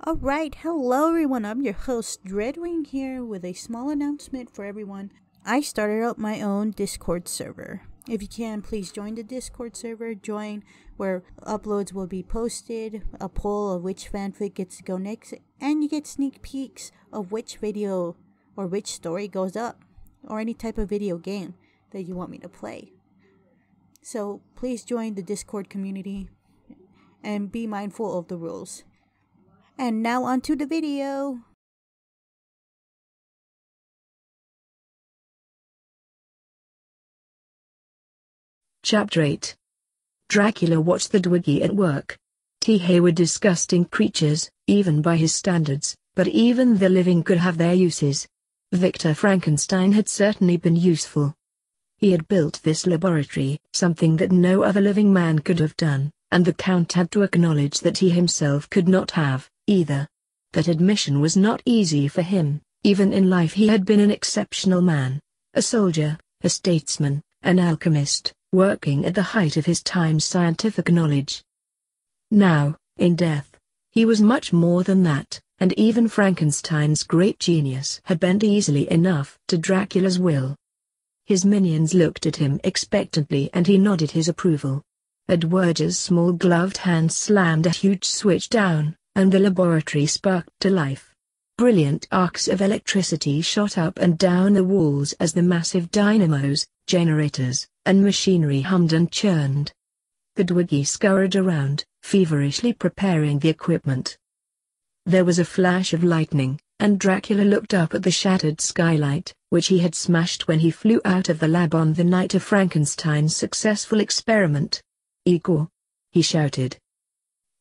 Alright, hello everyone, I'm your host Dreadwing here with a small announcement for everyone. I started up my own Discord server. If you can, please join the Discord server, join where uploads will be posted, a poll of which fanfic gets to go next, and you get sneak peeks of which video or which story goes up, or any type of video game that you want me to play. So please join the Discord community and be mindful of the rules. And now onto the video. Chapter 8. Dracula watched the Dwiggy at work. They were disgusting creatures, even by his standards, but even the living could have their uses. Victor Frankenstein had certainly been useful. He had built this laboratory, something that no other living man could have done, and the Count had to acknowledge that he himself could not have, either. That admission was not easy for him. Even in life he had been an exceptional man, a soldier, a statesman, an alchemist, working at the height of his time's scientific knowledge. Now, in death, he was much more than that, and even Frankenstein's great genius had bent easily enough to Dracula's will. His minions looked at him expectantly and he nodded his approval. Edward's small gloved hand slammed a huge switch down, and the laboratory sparked to life. Brilliant arcs of electricity shot up and down the walls as the massive dynamos, generators, and machinery hummed and churned. The Dwiggy scurried around, feverishly preparing the equipment. There was a flash of lightning, and Dracula looked up at the shattered skylight, which he had smashed when he flew out of the lab on the night of Frankenstein's successful experiment. "Igor!" he shouted.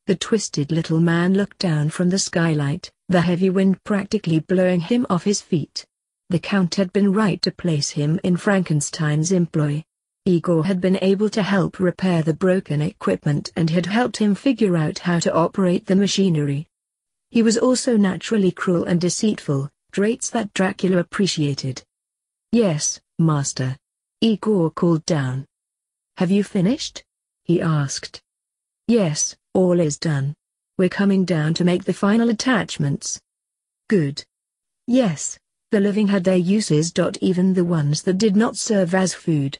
The twisted little man looked down from the skylight, the heavy wind practically blowing him off his feet. The Count had been right to place him in Frankenstein's employ. Igor had been able to help repair the broken equipment and had helped him figure out how to operate the machinery. He was also naturally cruel and deceitful, traits that Dracula appreciated. "Yes, Master," Igor called down. "Have you finished?" he asked. "Yes, all is done. We're coming down to make the final attachments." "Good." "Yes, the living had their uses. Even the ones that did not serve as food."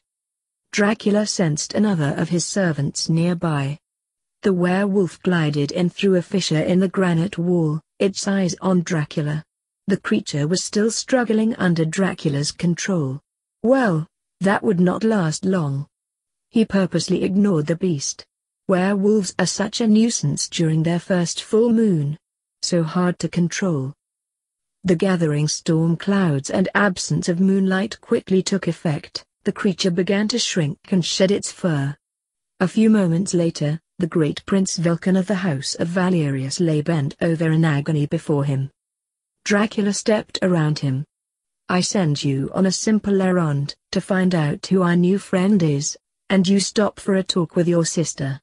Dracula sensed another of his servants nearby. The werewolf glided in through a fissure in the granite wall, its eyes on Dracula. The creature was still struggling under Dracula's control. Well, that would not last long. He purposely ignored the beast. Werewolves are such a nuisance during their first full moon. So hard to control. The gathering storm clouds and absence of moonlight quickly took effect. The creature began to shrink and shed its fur. A few moments later, the great Prince Vulcan of the House of Valerius lay bent over in agony before him. Dracula stepped around him. "I send you on a simple errand, to find out who our new friend is, and you stop for a talk with your sister."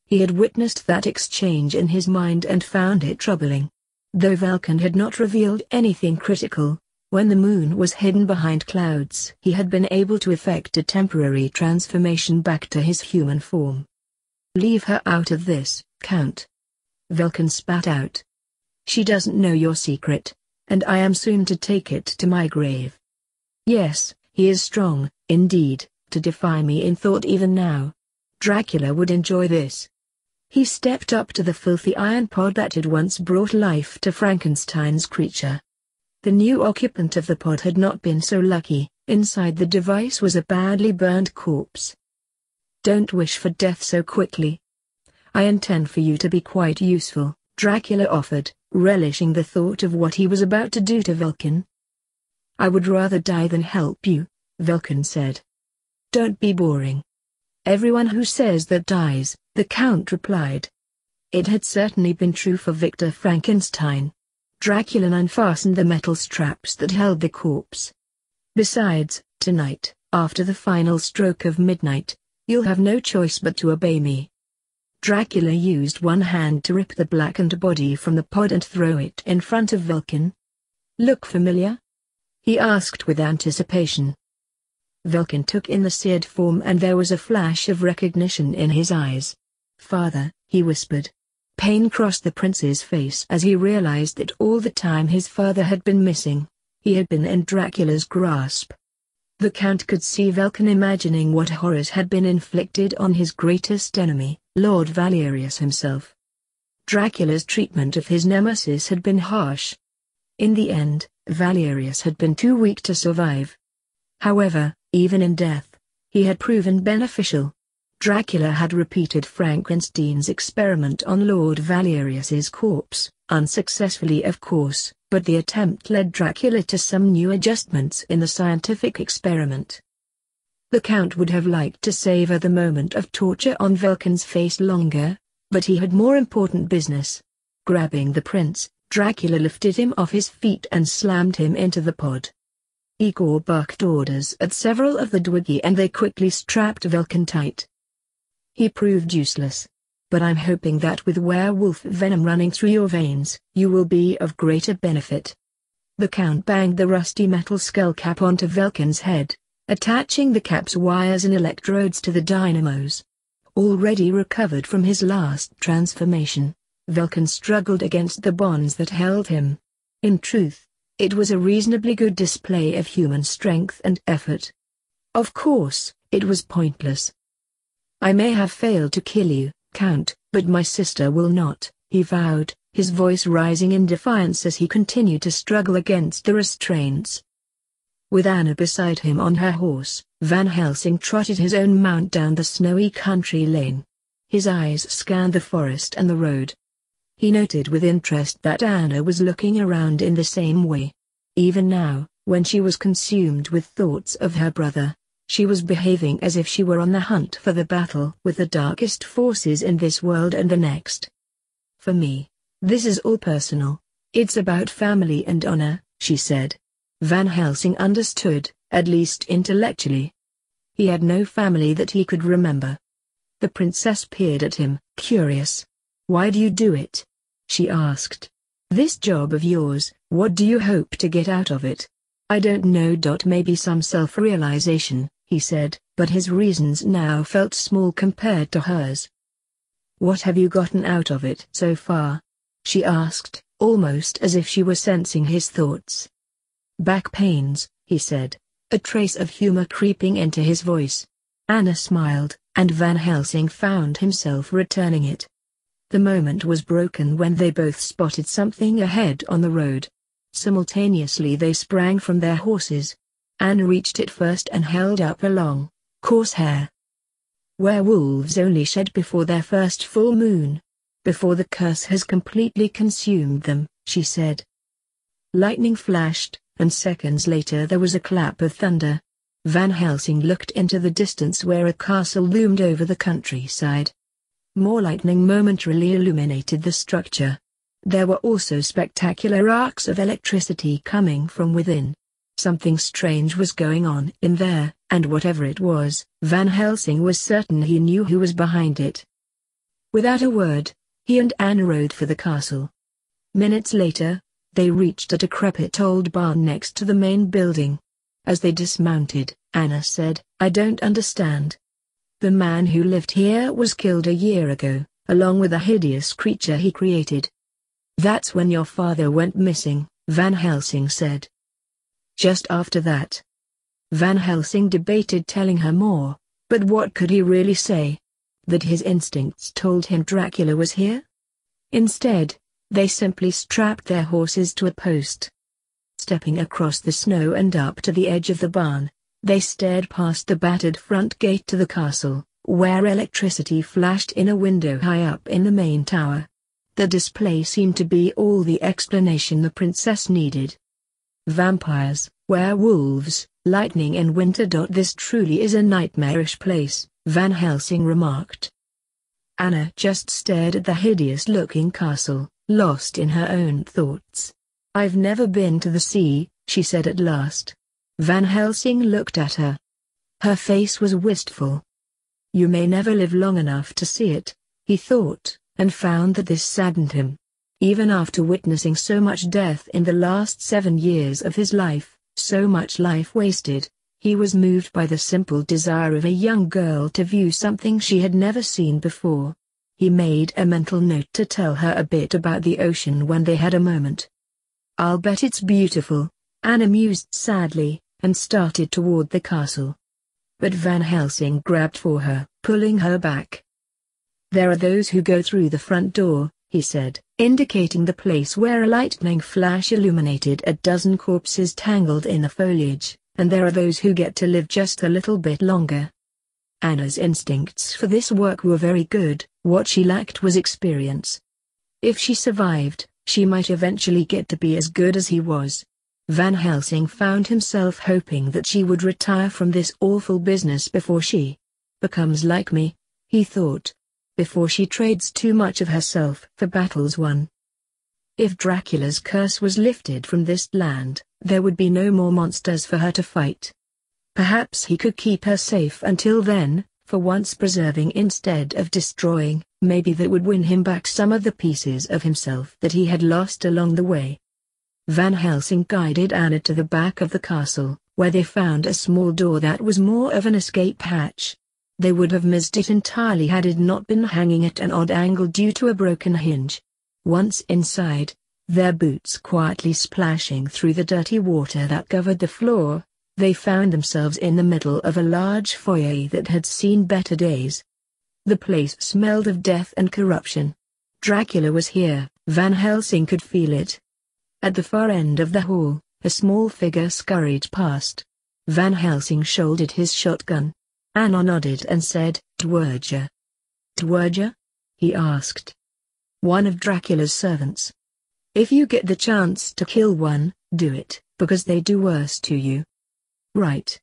He had witnessed that exchange in his mind and found it troubling. Though Vulcan had not revealed anything critical, when the moon was hidden behind clouds he had been able to effect a temporary transformation back to his human form. "Leave her out of this, Count," Vulcan spat out. "She doesn't know your secret, and I am soon to take it to my grave." Yes, he is strong, indeed, to defy me in thought even now. Dracula would enjoy this. He stepped up to the filthy iron pod that had once brought life to Frankenstein's creature. The new occupant of the pod had not been so lucky. Inside the device was a badly burned corpse. "Don't wish for death so quickly. I intend for you to be quite useful," Dracula offered, relishing the thought of what he was about to do to Vulcan. "I would rather die than help you," Vulcan said. "Don't be boring." "Everyone who says that dies," the Count replied. It had certainly been true for Victor Frankenstein. Dracula unfastened the metal straps that held the corpse. "Besides, tonight, after the final stroke of midnight, you'll have no choice but to obey me." Dracula used one hand to rip the blackened body from the pod and throw it in front of Vulcan. "Look familiar?" he asked with anticipation. Vulcan took in the seared form and there was a flash of recognition in his eyes. "Father," he whispered. Pain crossed the prince's face as he realized that all the time his father had been missing, he had been in Dracula's grasp. The Count could see Vulcan imagining what horrors had been inflicted on his greatest enemy, Lord Valerius himself. Dracula's treatment of his nemesis had been harsh. In the end, Valerius had been too weak to survive. However, even in death, he had proven beneficial. Dracula had repeated Frankenstein's experiment on Lord Valerius's corpse, unsuccessfully of course, but the attempt led Dracula to some new adjustments in the scientific experiment. The Count would have liked to savor the moment of torture on Vulcan's face longer, but he had more important business. Grabbing the prince, Dracula lifted him off his feet and slammed him into the pod. Igor barked orders at several of the Dwiggy and they quickly strapped Vulcan tight. He proved useless. But I'm hoping that with werewolf venom running through your veins, you will be of greater benefit. The Count banged the rusty metal skull cap onto Vulcan's head, attaching the cap's wires and electrodes to the dynamos. Already recovered from his last transformation, Vulcan struggled against the bonds that held him. In truth, it was a reasonably good display of human strength and effort. Of course, it was pointless. I may have failed to kill you, Count, but my sister will not, he vowed, his voice rising in defiance as he continued to struggle against the restraints. With Anna beside him on her horse, Van Helsing trotted his own mount down the snowy country lane. His eyes scanned the forest and the road. He noted with interest that Anna was looking around in the same way. Even now, when she was consumed with thoughts of her brother, she was behaving as if she were on the hunt for the battle with the darkest forces in this world and the next. For me, this is all personal. It's about family and honor, she said. Van Helsing understood, at least intellectually. He had no family that he could remember. The princess peered at him, curious. Why do you do it? She asked. This job of yours, what do you hope to get out of it? I don't know. Maybe some self-realization, he said, but his reasons now felt small compared to hers. What have you gotten out of it so far? She asked, almost as if she were sensing his thoughts. Back pains, he said, a trace of humor creeping into his voice. Anna smiled, and Van Helsing found himself returning it. The moment was broken when they both spotted something ahead on the road. Simultaneously they sprang from their horses. Anna reached it first and held up a long, coarse hair. Werewolves only shed before their first full moon. Before the curse has completely consumed them, she said. Lightning flashed, and seconds later there was a clap of thunder. Van Helsing looked into the distance where a castle loomed over the countryside. More lightning momentarily illuminated the structure. There were also spectacular arcs of electricity coming from within. Something strange was going on in there, and whatever it was, Van Helsing was certain he knew who was behind it. Without a word, he and Anna rode for the castle. Minutes later, they reached a decrepit old barn next to the main building. As they dismounted, Anna said, I don't understand. The man who lived here was killed a year ago, along with a hideous creature he created. That's when your father went missing, Van Helsing said. Just after that. Van Helsing debated telling her more, but what could he really say? That his instincts told him Dracula was here? Instead, they simply strapped their horses to a post. Stepping across the snow and up to the edge of the barn, they stared past the battered front gate to the castle, where electricity flashed in a window high up in the main tower. The display seemed to be all the explanation the princess needed. Vampires, werewolves, lightning and winter. This truly is a nightmarish place, Van Helsing remarked. Anna just stared at the hideous-looking castle, lost in her own thoughts. I've never been to the sea, she said at last. Van Helsing looked at her. Her face was wistful. You may never live long enough to see it, he thought, and found that this saddened him. Even after witnessing so much death in the last 7 years of his life, so much life wasted, he was moved by the simple desire of a young girl to view something she had never seen before. He made a mental note to tell her a bit about the ocean when they had a moment. "I'll bet it's beautiful," Anna mused sadly, and started toward the castle. But Van Helsing grabbed for her, pulling her back. "There are those who go through the front door," he said, indicating the place where a lightning flash illuminated a dozen corpses tangled in the foliage, "and there are those who get to live just a little bit longer." Anna's instincts for this work were very good. What she lacked was experience. If she survived, she might eventually get to be as good as he was. Van Helsing found himself hoping that she would retire from this awful business before she becomes like me, he thought. Before she trades too much of herself for battles won. If Dracula's curse was lifted from this land, there would be no more monsters for her to fight. Perhaps he could keep her safe until then, for once preserving instead of destroying. Maybe that would win him back some of the pieces of himself that he had lost along the way. Van Helsing guided Anna to the back of the castle, where they found a small door that was more of an escape hatch. They would have missed it entirely had it not been hanging at an odd angle due to a broken hinge. Once inside, their boots quietly splashing through the dirty water that covered the floor, they found themselves in the middle of a large foyer that had seen better days. The place smelled of death and corruption. Dracula was here, Van Helsing could feel it. At the far end of the hall, a small figure scurried past. Van Helsing shouldered his shotgun. Anna nodded and said, "Dwerger." "Dwerger?" he asked. "One of Dracula's servants. If you get the chance to kill one, do it, because they do worse to you." "Right."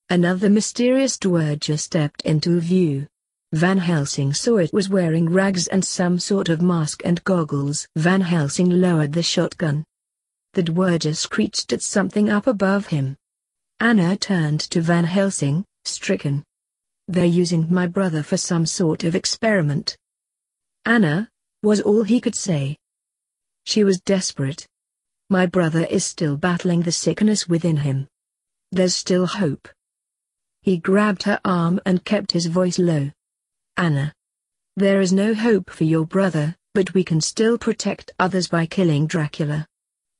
Another mysterious Dwerger stepped into view. Van Helsing saw it was wearing rags and some sort of mask and goggles. Van Helsing lowered the shotgun. The Dwerger screeched at something up above him. Anna turned to Van Helsing, stricken. "They're using my brother for some sort of experiment." "Anna," was all he could say. She was desperate. "My brother is still battling the sickness within him. There's still hope." He grabbed her arm and kept his voice low. "Anna. There is no hope for your brother, but we can still protect others by killing Dracula."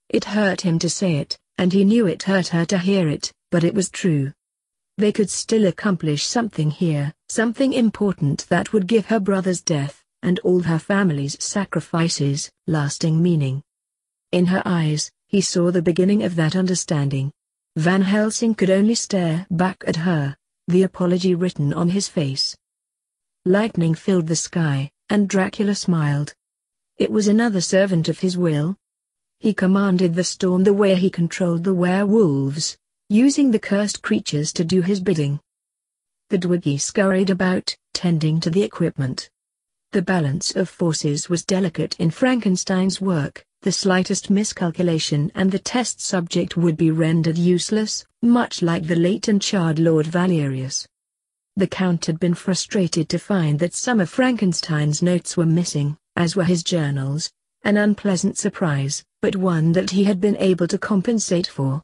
It hurt him to say it, and he knew it hurt her to hear it, but it was true. They could still accomplish something here, something important that would give her brother's death, and all her family's sacrifices, lasting meaning. In her eyes, he saw the beginning of that understanding. Van Helsing could only stare back at her, the apology written on his face. Lightning filled the sky, and Dracula smiled. It was another servant of his will. He commanded the storm the way he controlled the werewolves, using the cursed creatures to do his bidding. The Dwiggy scurried about, tending to the equipment. The balance of forces was delicate in Frankenstein's work. The slightest miscalculation and the test subject would be rendered useless, much like the late and charred Lord Valerius. The Count had been frustrated to find that some of Frankenstein's notes were missing, as were his journals, an unpleasant surprise, but one that he had been able to compensate for.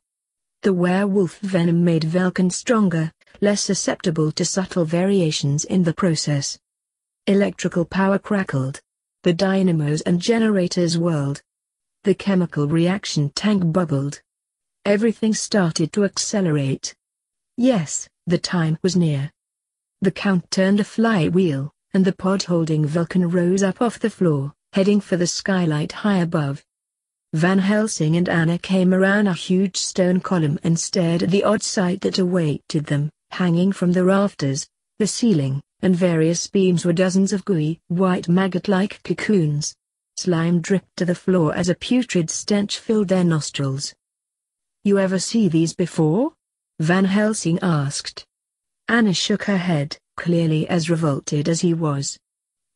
The werewolf venom made Velkin stronger, less susceptible to subtle variations in the process. Electrical power crackled. The dynamos and generators whirled. The chemical reaction tank bubbled. Everything started to accelerate. Yes, the time was near. The Count turned a flywheel, and the pod holding Vulcan rose up off the floor, heading for the skylight high above. Van Helsing and Anna came around a huge stone column and stared at the odd sight that awaited them. Hanging from the rafters, the ceiling, and various beams were dozens of gooey, white maggot-like cocoons. Slime dripped to the floor as a putrid stench filled their nostrils. "You ever see these before?" Van Helsing asked. Anna shook her head, clearly as revolted as he was.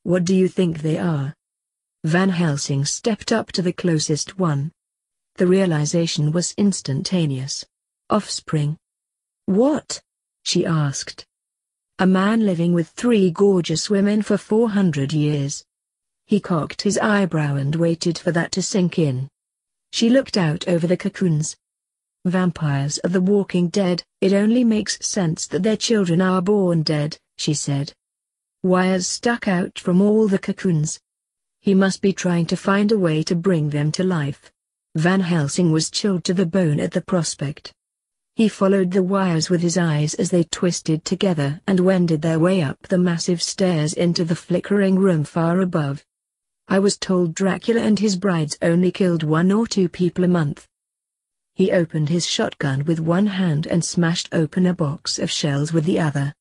"What do you think they are?" Van Helsing stepped up to the closest one. The realization was instantaneous. Offspring. "What?" she asked. "A man living with 3 gorgeous women for 400 years. He cocked his eyebrow and waited for that to sink in. She looked out over the cocoons. "Vampires are the walking dead, it only makes sense that their children are born dead," she said. Wires stuck out from all the cocoons. He must be trying to find a way to bring them to life. Van Helsing was chilled to the bone at the prospect. He followed the wires with his eyes as they twisted together and wended their way up the massive stairs into the flickering room far above. I was told Dracula and his brides only killed 1 or 2 people a month. He opened his shotgun with one hand and smashed open a box of shells with the other.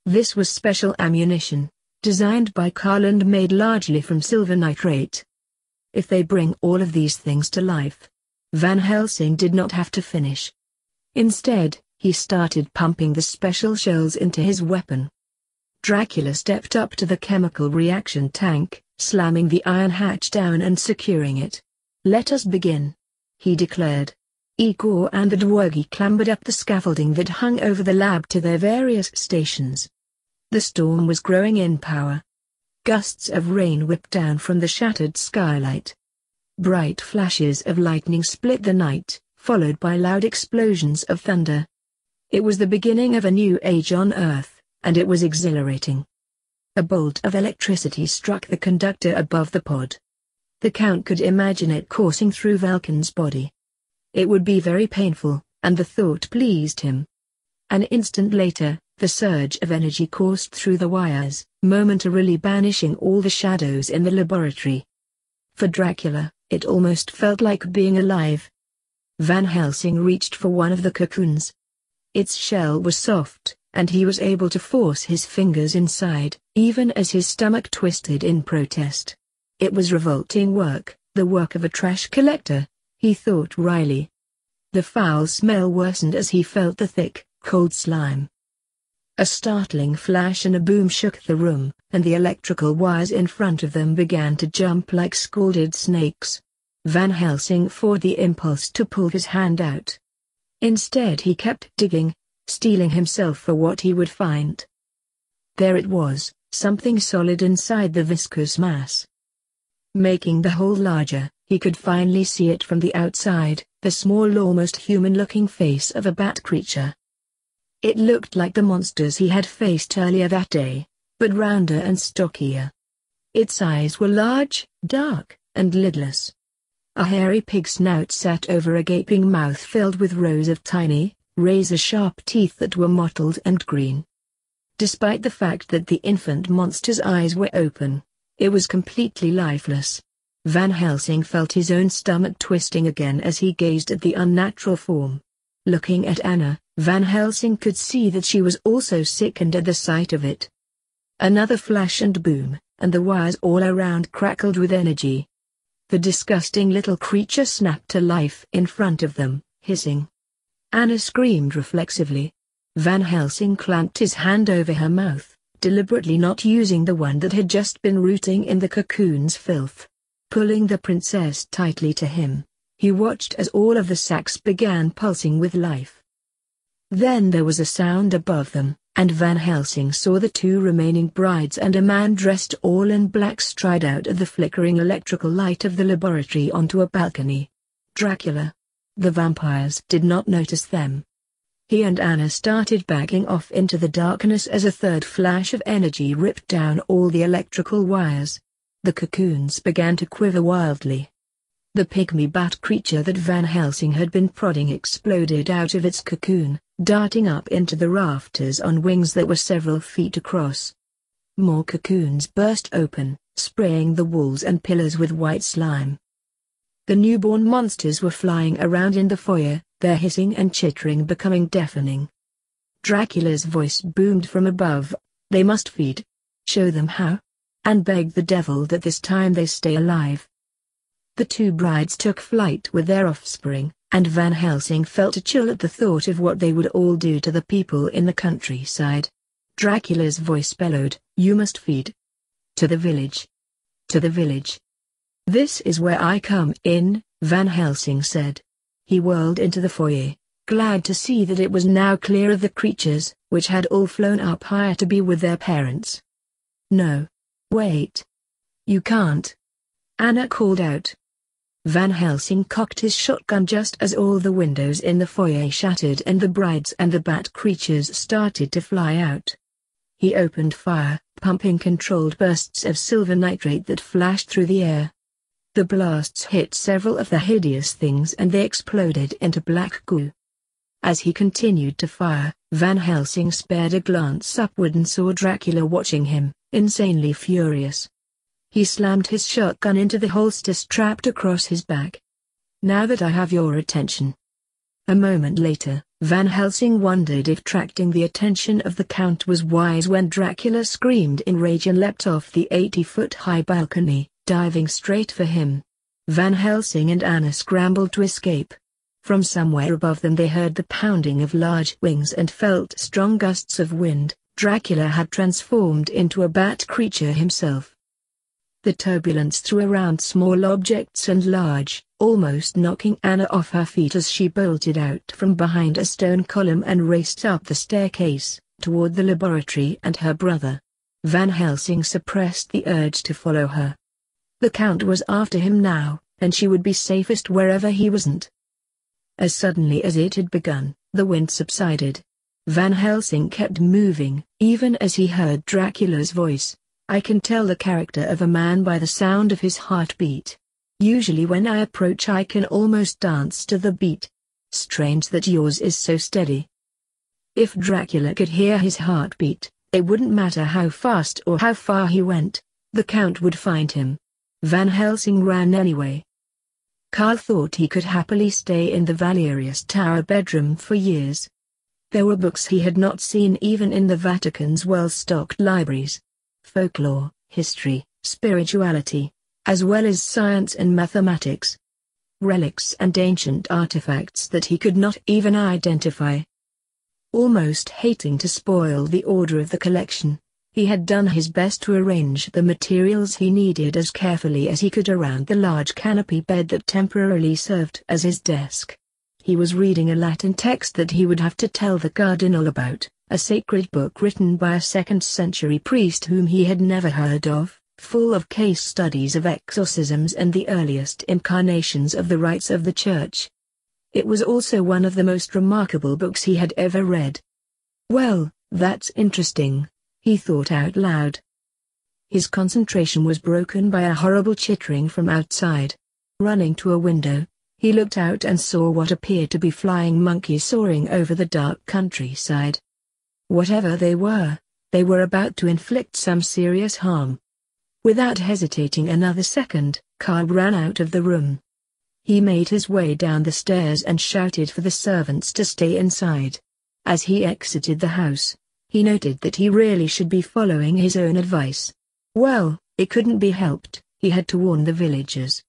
This was special ammunition, designed by Carl and made largely from silver nitrate. If they bring all of these things to life, Van Helsing did not have to finish. Instead, he started pumping the special shells into his weapon. Dracula stepped up to the chemical reaction tank, slamming the iron hatch down and securing it. "Let us begin," he declared. Igor and the Dwergi clambered up the scaffolding that hung over the lab to their various stations. The storm was growing in power. Gusts of rain whipped down from the shattered skylight. Bright flashes of lightning split the night, followed by loud explosions of thunder. It was the beginning of a new age on Earth, and it was exhilarating. A bolt of electricity struck the conductor above the pod. The Count could imagine it coursing through Vulcan's body. It would be very painful, and the thought pleased him. An instant later, the surge of energy coursed through the wires, momentarily banishing all the shadows in the laboratory. For Dracula, it almost felt like being alive. Van Helsing reached for one of the cocoons. Its shell was soft, and he was able to force his fingers inside, even as his stomach twisted in protest. It was revolting work, the work of a trash collector, he thought wryly. The foul smell worsened as he felt the thick, cold slime. A startling flash and a boom shook the room, and the electrical wires in front of them began to jump like scalded snakes. Van Helsing fought the impulse to pull his hand out. Instead he kept digging, steeling himself for what he would find. There it was, something solid inside the viscous mass. Making the hole larger, he could finally see it from the outside, the small almost human-looking face of a bat creature. It looked like the monsters he had faced earlier that day, but rounder and stockier. Its eyes were large, dark, and lidless. A hairy pig snout sat over a gaping mouth filled with rows of tiny, razor-sharp teeth that were mottled and green. Despite the fact that the infant monster's eyes were open, it was completely lifeless. Van Helsing felt his own stomach twisting again as he gazed at the unnatural form. Looking at Anna, Van Helsing could see that she was also sickened at the sight of it. Another flash and boom, and the wires all around crackled with energy. The disgusting little creature snapped to life in front of them, hissing. Anna screamed reflexively. Van Helsing clamped his hand over her mouth, deliberately not using the one that had just been rooting in the cocoon's filth. Pulling the princess tightly to him, he watched as all of the sacs began pulsing with life. Then there was a sound above them, and Van Helsing saw the 2 remaining brides and a man dressed all in black stride out of the flickering electrical light of the laboratory onto a balcony. Dracula. The vampires did not notice them. He and Anna started backing off into the darkness as a third flash of energy ripped down all the electrical wires. The cocoons began to quiver wildly. The pygmy bat creature that Van Helsing had been prodding exploded out of its cocoon, darting up into the rafters on wings that were several feet across. More cocoons burst open, spraying the walls and pillars with white slime. The newborn monsters were flying around in the foyer, their hissing and chittering becoming deafening. Dracula's voice boomed from above, "They must feed. Show them how. And beg the devil that this time they stay alive." The 2 brides took flight with their offspring, and Van Helsing felt a chill at the thought of what they would all do to the people in the countryside. Dracula's voice bellowed, "You must feed. To the village. To the village." "This is where I come in," Van Helsing said. He whirled into the foyer, glad to see that it was now clear of the creatures, which had all flown up higher to be with their parents. "No. Wait. You can't," Anna called out. Van Helsing cocked his shotgun just as all the windows in the foyer shattered and the brides and the bat creatures started to fly out. He opened fire, pumping controlled bursts of silver nitrate that flashed through the air. The blasts hit several of the hideous things and they exploded into black goo. As he continued to fire, Van Helsing spared a glance upward and saw Dracula watching him, insanely furious. He slammed his shotgun into the holster strapped across his back. "Now that I have your attention." A moment later, Van Helsing wondered if attracting the attention of the Count was wise when Dracula screamed in rage and leapt off the 80-foot-high balcony, diving straight for him. Van Helsing and Anna scrambled to escape. From somewhere above them they heard the pounding of large wings and felt strong gusts of wind. Dracula had transformed into a bat creature himself. The turbulence threw around small objects and large, almost knocking Anna off her feet as she bolted out from behind a stone column and raced up the staircase, toward the laboratory and her brother. Van Helsing suppressed the urge to follow her. The Count was after him now, and she would be safest wherever he wasn't. As suddenly as it had begun, the wind subsided. Van Helsing kept moving, even as he heard Dracula's voice. "I can tell the character of a man by the sound of his heartbeat. Usually when I approach I can almost dance to the beat. Strange that yours is so steady." If Dracula could hear his heartbeat, it wouldn't matter how fast or how far he went, the Count would find him. Van Helsing ran anyway. Carl thought he could happily stay in the Valerius Tower bedroom for years. There were books he had not seen even in the Vatican's well-stocked libraries. Folklore, history, spirituality, as well as science and mathematics. Relics and ancient artifacts that he could not even identify. Almost hating to spoil the order of the collection, he had done his best to arrange the materials he needed as carefully as he could around the large canopy bed that temporarily served as his desk. He was reading a Latin text that he would have to tell the Cardinal about, a sacred book written by a second-century priest whom he had never heard of, full of case studies of exorcisms and the earliest incarnations of the rites of the Church. It was also one of the most remarkable books he had ever read. "Well, that's interesting," he thought out loud. His concentration was broken by a horrible chittering from outside. Running to a window, he looked out and saw what appeared to be flying monkeys soaring over the dark countryside. Whatever they were about to inflict some serious harm. Without hesitating another second, Carl ran out of the room. He made his way down the stairs and shouted for the servants to stay inside. As he exited the house, he noted that he really should be following his own advice. Well, it couldn't be helped, he had to warn the villagers.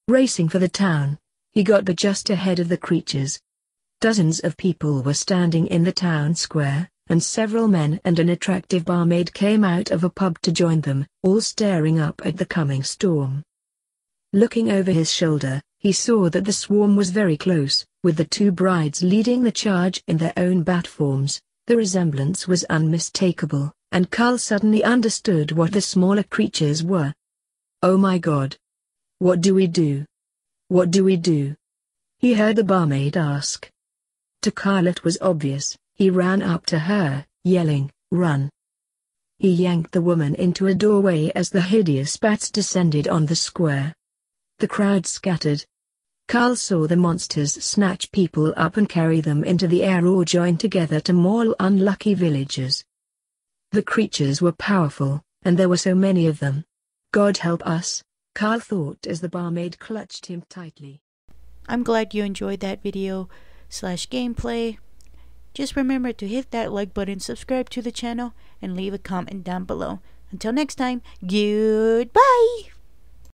Racing for the town, he got but just ahead of the creatures. Dozens of people were standing in the town square, and several men and an attractive barmaid came out of a pub to join them, all staring up at the coming storm. Looking over his shoulder, he saw that the swarm was very close, with the two brides leading the charge in their own bat forms. The resemblance was unmistakable, and Carl suddenly understood what the smaller creatures were. "Oh my God! What do we do? What do we do?" he heard the barmaid ask. To Carl it was obvious. He ran up to her, yelling, "Run!" He yanked the woman into a doorway as the hideous bats descended on the square. The crowd scattered. Carl saw the monsters snatch people up and carry them into the air or join together to maul unlucky villagers. The creatures were powerful, and there were so many of them. God help us, Carl thought as the barmaid clutched him tightly. I'm glad you enjoyed that video/gameplay. Just remember to hit that like button, subscribe to the channel, and leave a comment down below. Until next time, goodbye!